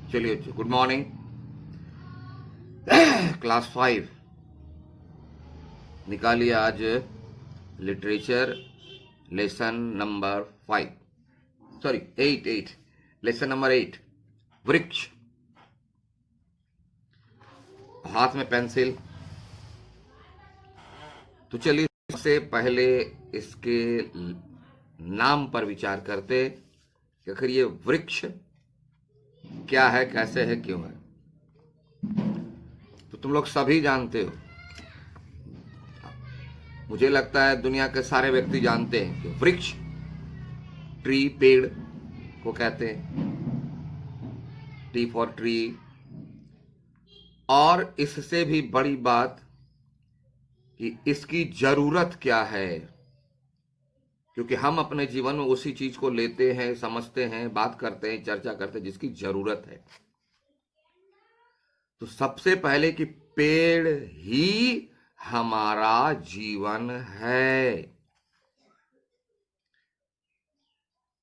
चलिए, good morning. Class 5 निकालिए आज literature lesson number 5, sorry 8 lesson number 8 वृक्ष। हाथ में पेंसिल। तो चलिए सबसे पहले इसके नाम पर विचार करते कि आखिर ये वृक्ष क्या है, कैसे है, क्यों है। तो तुम लोग सभी जानते हो, मुझे लगता है दुनिया के सारे व्यक्ति जानते हैं कि वृक्ष, ट्री, पेड़ को कहते हैं, टी फॉर ट्री। और इससे भी बड़ी बात कि इसकी जरूरत क्या है, क्योंकि हम अपने जीवन में उसी चीज को लेते हैं, समझते हैं, बात करते हैं, चर्चा करते हैं जिसकी जरूरत है। तो सबसे पहले कि पेड़ ही हमारा जीवन है।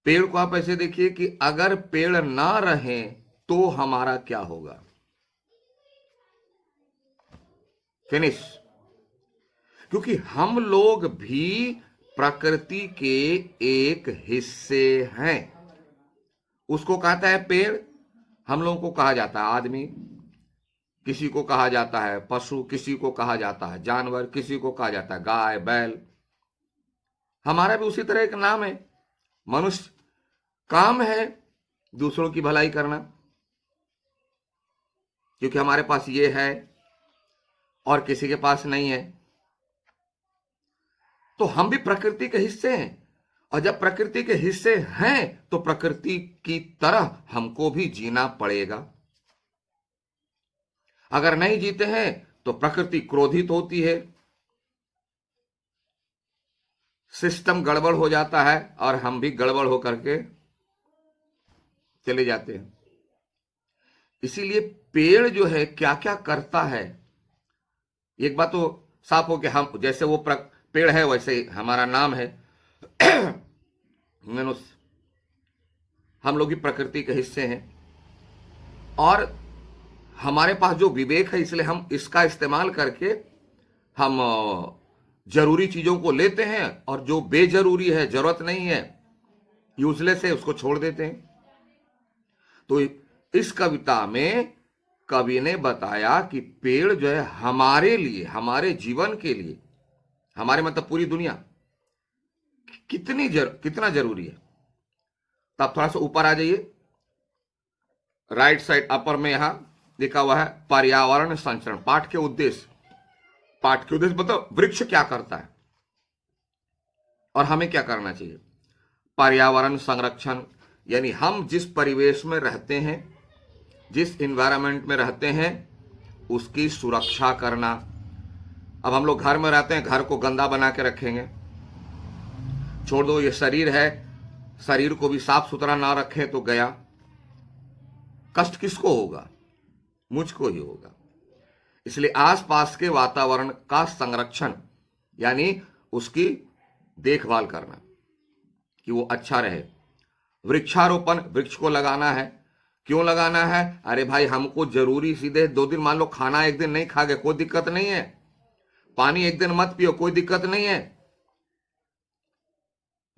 पेड़ को आप ऐसे देखिए कि अगर पेड़ ना रहे तो हमारा क्या होगा। फिनिश। क्योंकि हम लोग भी प्रकृति के एक हिस्से हैं। उसको कहता है पेड़, हम लोगों को कहा जाता है आदमी, किसी को कहा जाता है पशु, किसी को कहा जाता है जानवर, किसी को कहा जाता है गाय, बैल। हमारा भी उसी तरह एक नाम है, मनुष्य। काम है दूसरों की भलाई करना, क्योंकि हमारे पास ये है और किसी के पास नहीं है। तो हम भी प्रकृति के हिस्से हैं, और जब प्रकृति के हिस्से हैं तो प्रकृति की तरह हमको भी जीना पड़ेगा। अगर नहीं जीते हैं तो प्रकृति क्रोधित होती है, सिस्टम गड़बड़ हो जाता है और हम भी गड़बड़ होकर के चले जाते हैं। इसीलिए पेड़ जो है क्या क्या करता है, एक बात तो साफ हो कि हम जैसे वो पेड़ है वैसे हमारा नाम है। मनुष्य, हम लोग भी प्रकृति के हिस्से हैं, और हमारे पास जो विवेक है इसलिए हम इसका इस्तेमाल करके हम जरूरी चीजों को लेते हैं, और जो बेजरूरी है, जरूरत नहीं है, यूजलेस है, उसको छोड़ देते हैं। तो इस कविता में कवि ने बताया कि पेड़ जो है हमारे लिए, हमारे जीवन के लिए, हमारे मतलब पूरी दुनिया कितना जरूरी है। तो आप थोड़ा सा ऊपर आ जाइए, राइट साइड अपर में यहां लिखा हुआ है पर्यावरण संरक्षण। पाठ के उद्देश्य मतलब वृक्ष क्या करता है और हमें क्या करना चाहिए। पर्यावरण संरक्षण यानी हम जिस परिवेश में रहते हैं, जिस इन्वायरमेंट में रहते हैं, उसकी सुरक्षा करना। अब हम लोग घर में रहते हैं, घर को गंदा बना के रखेंगे, छोड़ दो, ये शरीर है, शरीर को भी साफ सुथरा ना रखें तो गया। कष्ट किसको होगा? मुझको ही होगा। इसलिए आसपास के वातावरण का संरक्षण यानी उसकी देखभाल करना कि वो अच्छा रहे। वृक्षारोपण, वृक्ष को लगाना है। क्यों लगाना है? अरे भाई, हमको जरूरी सीधे 2 दिन, मान लो खाना एक दिन नहीं खा गए, कोई दिक्कत नहीं है। पानी एक दिन मत पियो, कोई दिक्कत नहीं है।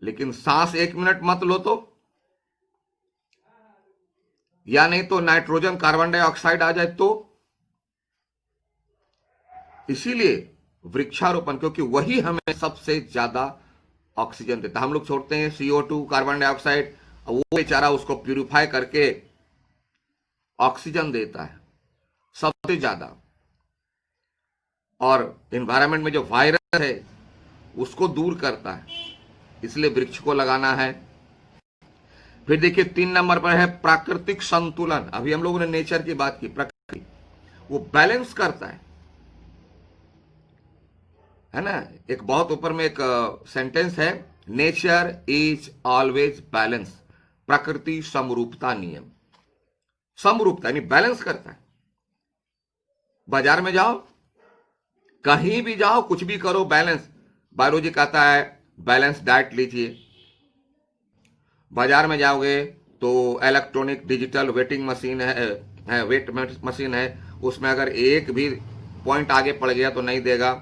लेकिन सांस 1 मिनट मत लो तो, या नहीं तो नाइट्रोजन, कार्बन डाइऑक्साइड आ जाए तो। इसीलिए वृक्षारोपण, क्योंकि वही हमें सबसे ज्यादा ऑक्सीजन देता है। हम लोग छोड़ते हैं CO2, कार्बन डाइऑक्साइड, वो बेचारा उसको प्यूरिफाई करके ऑक्सीजन देता है सबसे ज्यादा। और एनवायरनमेंट में जो वायरस है उसको दूर करता है, इसलिए वृक्ष को लगाना है। फिर देखिए 3 नंबर पर है प्राकृतिक संतुलन। अभी हम लोगों ने नेचर की बात की, प्रकृति वो बैलेंस करता है ना। एक बहुत ऊपर में एक सेंटेंस है, नेचर इज ऑलवेज बैलेंस। प्रकृति समरूपता नियम, समरूपता यानी बैलेंस करता है। बाजार में जाओ, कहीं भी जाओ, कुछ भी करो, बैलेंस। बायोलॉजी कहता है बैलेंस डाइट लीजिए। बाजार में जाओगे तो इलेक्ट्रॉनिक डिजिटल वेटिंग मशीन है वेट मशीन है, उसमें अगर एक भी पॉइंट आगे पड़ गया तो नहीं देगा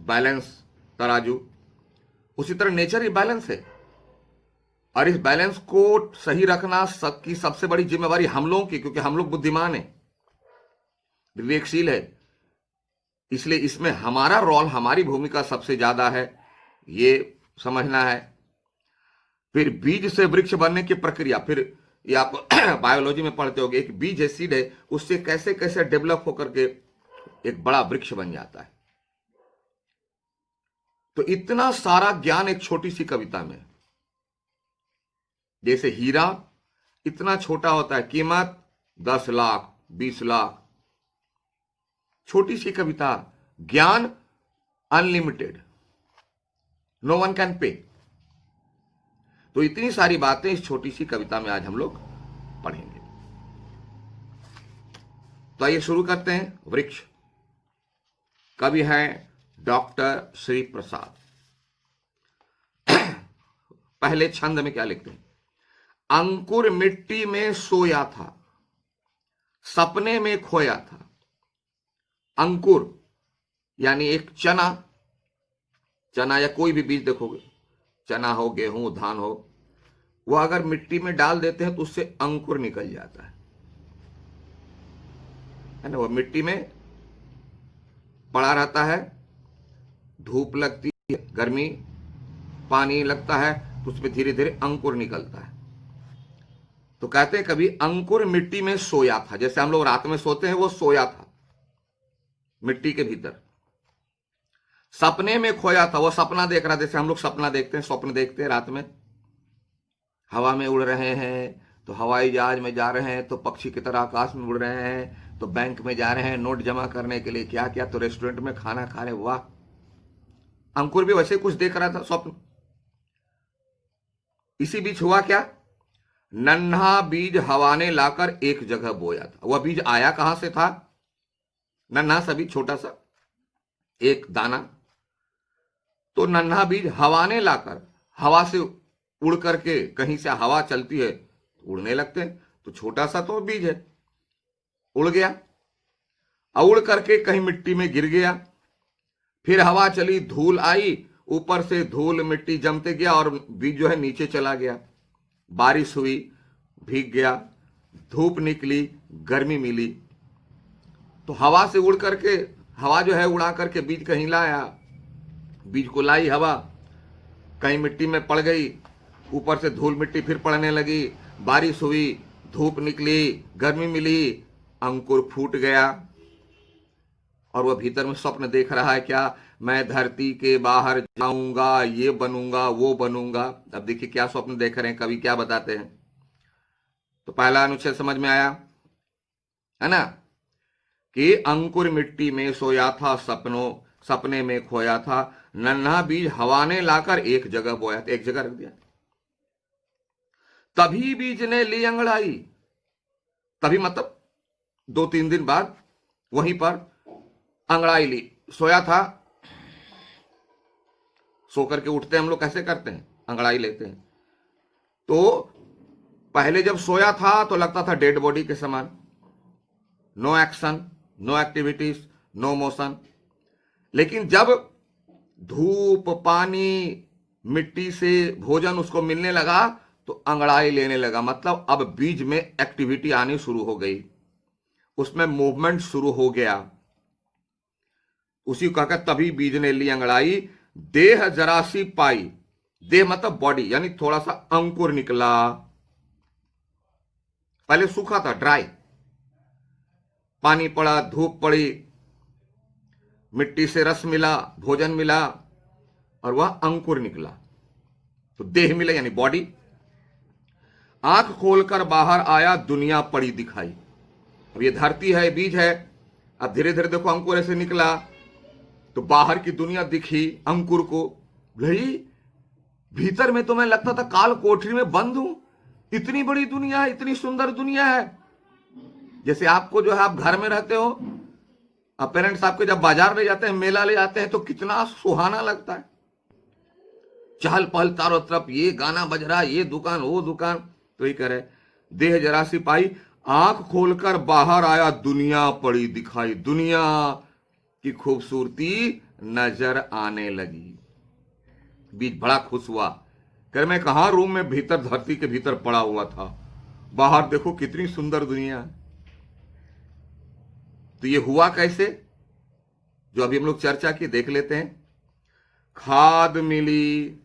बैलेंस तराजू। उसी तरह नेचर ही बैलेंस है, और इस बैलेंस को सही रखना सबकी सबसे बड़ी जिम्मेवारी हम लोगों की, क्योंकि हम लोग बुद्धिमान है, विवेकशील है, इसलिए इसमें हमारा रोल, हमारी भूमिका सबसे ज्यादा है, ये समझना है। फिर बीज से वृक्ष बनने की प्रक्रिया, फिर ये आप बायोलॉजी में पढ़ते होगे, एक बीज है, सीड है, उससे कैसे कैसे डेवलप होकर के एक बड़ा वृक्ष बन जाता है। तो इतना सारा ज्ञान एक छोटी सी कविता में। जैसे हीरा इतना छोटा होता है, कीमत 10 लाख 20 लाख, छोटी सी कविता, ज्ञान unlimited, no one can pay. तो इतनी सारी बातें इस छोटी सी कविता में आज हम लोग पढ़ेंगे। तो आइए शुरू करते हैं। वृक्ष, कवि हैं डॉक्टर श्री प्रसाद। पहले छंद में क्या लिखते हैं? अंकुर मिट्टी में सोया था, सपने में खोया था। अंकुर यानी एक चना, चना या कोई भी बीज देखोगे, चना हो, गेहूं, धान हो, वो अगर मिट्टी में डाल देते हैं तो उससे अंकुर निकल जाता है ना। वो मिट्टी में पड़ा रहता है, धूप लगती है, गर्मी, पानी लगता है, तो उसमें धीरे धीरे अंकुर निकलता है। तो कहते हैं कभी अंकुर मिट्टी में सोया था, जैसे हम लोग रात में सोते हैं, वो सोया था मिट्टी के भीतर। सपने में खोया था, वो सपना देख रहा था, जैसे हम लोग सपना देखते हैं, स्वप्न देखते हैं रात में, हवा में उड़ रहे हैं, तो हवाई जहाज में जा रहे हैं, तो पक्षी की तरह आकाश में उड़ रहे हैं, तो बैंक में जा रहे हैं नोट जमा करने के लिए, क्या क्या, तो रेस्टोरेंट में खाना खा रहे। वाह, अंकुर भी वैसे कुछ देख रहा था, स्वप्न। इसी बीच हुआ क्या? नन्हा बीज हवा ने लाकर एक जगह बोया था। वह बीज आया कहां से था? नन्हा सा बीज, छोटा सा एक दाना। तो नन्हा बीज हवा ने लाकर, हवा से उड़ करके, कहीं से हवा चलती है उड़ने लगते हैं, तो छोटा सा तो बीज है, उड़ गया, उड़ करके कहीं मिट्टी में गिर गया। फिर हवा चली, धूल आई, ऊपर से धूल मिट्टी जमते गया और बीज जो है नीचे चला गया। बारिश हुई, भीग गया, धूप निकली, गर्मी मिली, तो हवा से उड़ करके, हवा जो है उड़ा करके बीज कहीं लाया, बीज को लाई हवा, कहीं मिट्टी में पड़ गई, ऊपर से धूल मिट्टी फिर पड़ने लगी, बारिश हुई, धूप निकली, गर्मी मिली, अंकुर फूट गया। और वह भीतर में स्वप्न देख रहा है, क्या मैं धरती के बाहर जाऊंगा, ये बनूंगा, वो बनूंगा। अब देखिए क्या स्वप्न देख रहे हैं, कवि क्या बताते हैं। तो पहला अनुच्छेद समझ में आया है ना, कि अंकुर मिट्टी में सोया था, सपने में खोया था, नन्हा बीज हवा ने लाकर एक जगह बोया था, एक जगह रख दिया। तभी बीज ने ली अंगड़ाई, तभी मतलब 2-3 दिन बाद वहीं पर अंगड़ाई ली। सोया था, सो करके उठते हम लोग कैसे करते हैं, अंगड़ाई लेते हैं। तो पहले जब सोया था तो लगता था डेड बॉडी के समान, no action, no activities, no motion. लेकिन जब धूप, पानी, मिट्टी से भोजन उसको मिलने लगा तो अंगड़ाई लेने लगा, मतलब अब बीज में एक्टिविटी आनी शुरू हो गई, उसमें मूवमेंट शुरू हो गया। उसी को कहकर तभी बीज ने ली अंगड़ाई, देह जरासी पाई, देह मतलब बॉडी, यानी थोड़ा सा अंकुर निकला। पहले सूखा था, ड्राई, पानी पड़ा, धूप पड़ी, मिट्टी से रस मिला, भोजन मिला, और वह अंकुर निकला, तो देह मिला यानी बॉडी। आंख खोलकर बाहर आया, दुनिया पड़ी दिखाई। अब ये धरती है, बीज है, अब धीरे धीरे देखो अंकुर ऐसे निकला, तो बाहर की दुनिया दिखी अंकुर को। भाई भीतर में तो मैं लगता था काल कोठरी में बंद हूं, इतनी बड़ी दुनिया है, इतनी सुंदर दुनिया है। जैसे आपको जो है, आप घर में रहते हो, अब पेरेंट्स आपके जब बाजार ले जाते हैं, मेला ले जाते हैं, तो कितना सुहाना लगता है, चहल पहल चारों तरफ, ये गाना बज रहा, ये दुकान, वो दुकान। तो ही करे देह जरा सी पाई, आंख खोलकर बाहर आया, दुनिया पड़ी दिखाई, दुनिया की खूबसूरती नजर आने लगी। बीज बड़ा खुश हुआ, कर मैं कहां रूम में भीतर धरती के भीतर पड़ा हुआ था, बाहर देखो कितनी सुंदर दुनिया है। तो ये हुआ कैसे, जो अभी हम लोग चर्चा की, देख लेते हैं। खाद मिली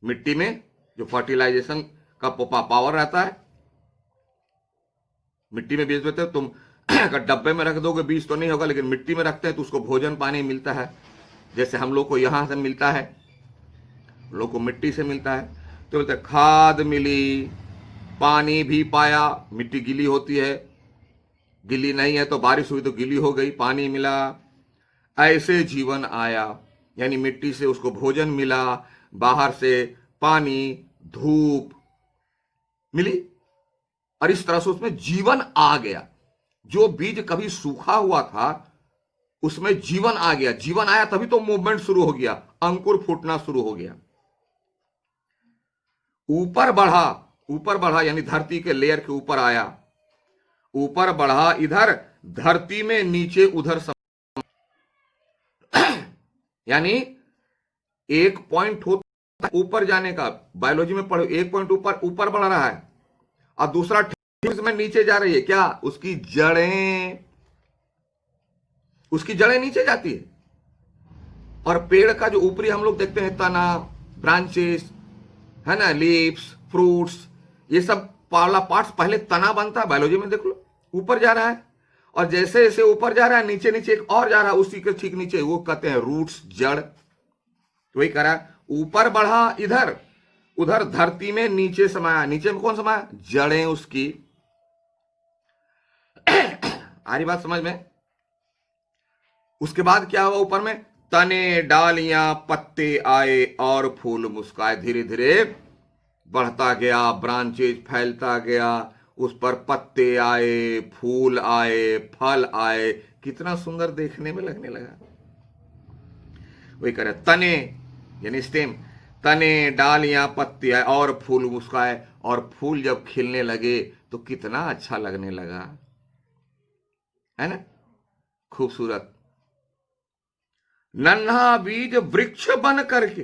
मिट्टी में, जो फर्टिलाइजेशन का पावर रहता है, मिट्टी में बीज देते हो तुम। अगर डब्बे में रख दोगे बीज तो नहीं होगा, लेकिन मिट्टी में रखते हैं तो उसको भोजन पानी मिलता है। जैसे हम लोग को यहां से मिलता है, लोग को मिट्टी से मिलता है। तो बोलते खाद मिली, पानी भी पाया, मिट्टी गीली होती है, गीली नहीं है तो बारिश हुई तो गीली हो गई, पानी मिला, ऐसे जीवन आया। यानी मिट्टी से उसको भोजन मिला, बाहर से पानी धूप मिली, और इस तरह से उसमें जीवन आ गया। जो बीज कभी सूखा हुआ था उसमें जीवन आ गया, जीवन आया तभी तो मूवमेंट शुरू हो गया, अंकुर फूटना शुरू हो गया। ऊपर बढ़ा, ऊपर बढ़ा यानी धरती के लेयर के ऊपर आया, ऊपर बढ़ा इधर धरती में, नीचे उधर यानी एक पॉइंट होता है ऊपर जाने का, बायोलॉजी में पढ़ो, एक पॉइंट ऊपर ऊपर बढ़ रहा है और दूसरा ठीक में नीचे जा रही है। क्या? उसकी जड़ें, उसकी जड़ें नीचे जाती है। और पेड़ का जो ऊपरी हम लोग देखते हैं तना, ब्रांचेस है ना, लीव्स, फ्रूट्स, ये सब पाला पार्ट्स, पहले तना बनता है, बायोलॉजी में देख लो, ऊपर जा रहा है, और जैसे जैसे ऊपर जा रहा है नीचे नीचे एक और जा रहा है, उसी के ठीक नीचे, वो कहते हैं रूट्स, जड़। तो वही करा, ऊपर बढ़ा इधर, उधर धरती में नीचे समाया, नीचे में कौन समाया? जड़ें उसकी। आ रही बात समझ में? उसके बाद क्या हुआ? ऊपर में तने, डालियां, पत्ते आए और फूल मुस्काए। धीरे धीरे बढ़ता गया, ब्रांचेज फैलता गया, उस पर पत्ते आए, फूल आए, फल आए, कितना सुंदर देखने में लगने लगा। वही करे, तने यानी स्टेम, तने, डालियां, पत्ते आए और फूल मुस्काए। और फूल जब खिलने लगे तो कितना अच्छा लगने लगा, है ना, खूबसूरत। नन्हा बीज वृक्ष बन करके,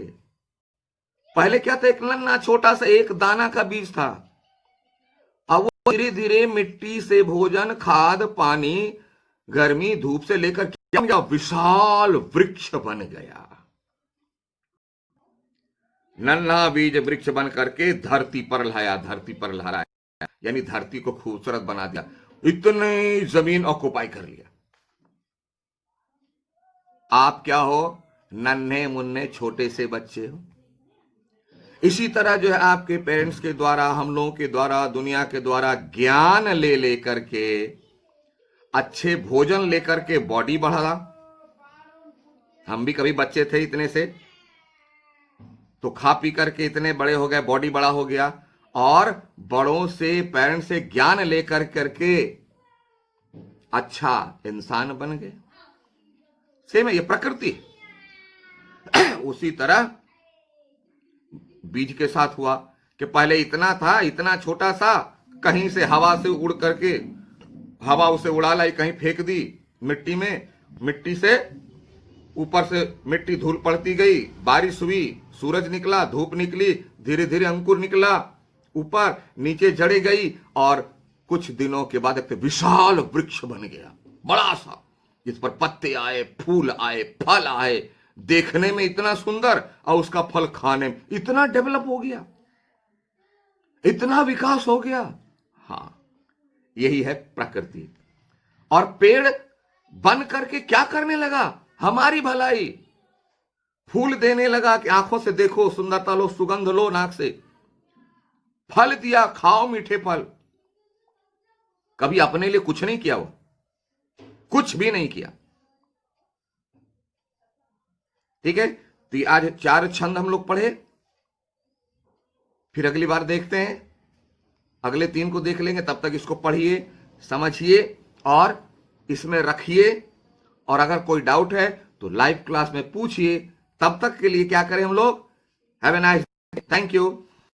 पहले क्या था? एक नन्हा छोटा सा एक दाना का बीज था, अब वो धीरे धीरे मिट्टी से भोजन, खाद, पानी, गर्मी, धूप से लेकर क्या बन गया? विशाल वृक्ष बन गया। नन्हा बीज वृक्ष बन करके धरती पर लहराया, धरती पर लहराया, यानी धरती को खूबसूरत बना दिया, इतने जमीन ऑक्युपाई कर लिया। आप क्या हो? नन्हे मुन्ने छोटे से बच्चे हो। इसी तरह जो है आपके पेरेंट्स के द्वारा, हम लोगों के द्वारा, दुनिया के द्वारा ज्ञान ले लेकर के, अच्छे भोजन लेकर के बॉडी बढ़ा। हम भी कभी बच्चे थे इतने से, तो खा पी करके इतने बड़े हो गए, बॉडी बड़ा हो गया, और बड़ों से, पेरेंट्स से ज्ञान लेकर करके अच्छा इंसान बन गए। सेम है, ये प्रकृति। उसी तरह बीज के साथ हुआ कि पहले इतना था, इतना छोटा सा, कहीं से हवा से उड़ करके, हवा उसे उड़ा लाई, कहीं फेंक दी मिट्टी में, मिट्टी से ऊपर से मिट्टी धूल पड़ती गई, बारिश हुई, सूरज निकला, धूप निकली, धीरे धीरे अंकुर निकला, ऊपर नीचे जड़े गई, और कुछ दिनों के बाद एक विशाल वृक्ष बन गया, बड़ा सा, जिस पर पत्ते आए, फूल आए, फल आए, देखने में इतना सुंदर, और उसका फल खाने में इतना डेवलप हो गया, इतना विकास हो गया। हाँ, यही है प्रकृति। और पेड़ बन करके क्या करने लगा? हमारी भलाई, फूल देने लगा कि आंखों से देखो, सुंदरता लो, सुगंध लो नाक से, फल दिया, खाओ मीठे फल। कभी अपने लिए कुछ नहीं किया, वो कुछ भी नहीं किया। ठीक है, तो आज 4 छंद हम लोग पढ़े, फिर अगली बार देखते हैं, अगले 3 को देख लेंगे। तब तक इसको पढ़िए, समझिए और इसमें रखिए, और अगर कोई डाउट है तो लाइव क्लास में पूछिए। तब तक के लिए क्या करें हम लोग? Have a nice day, thank you.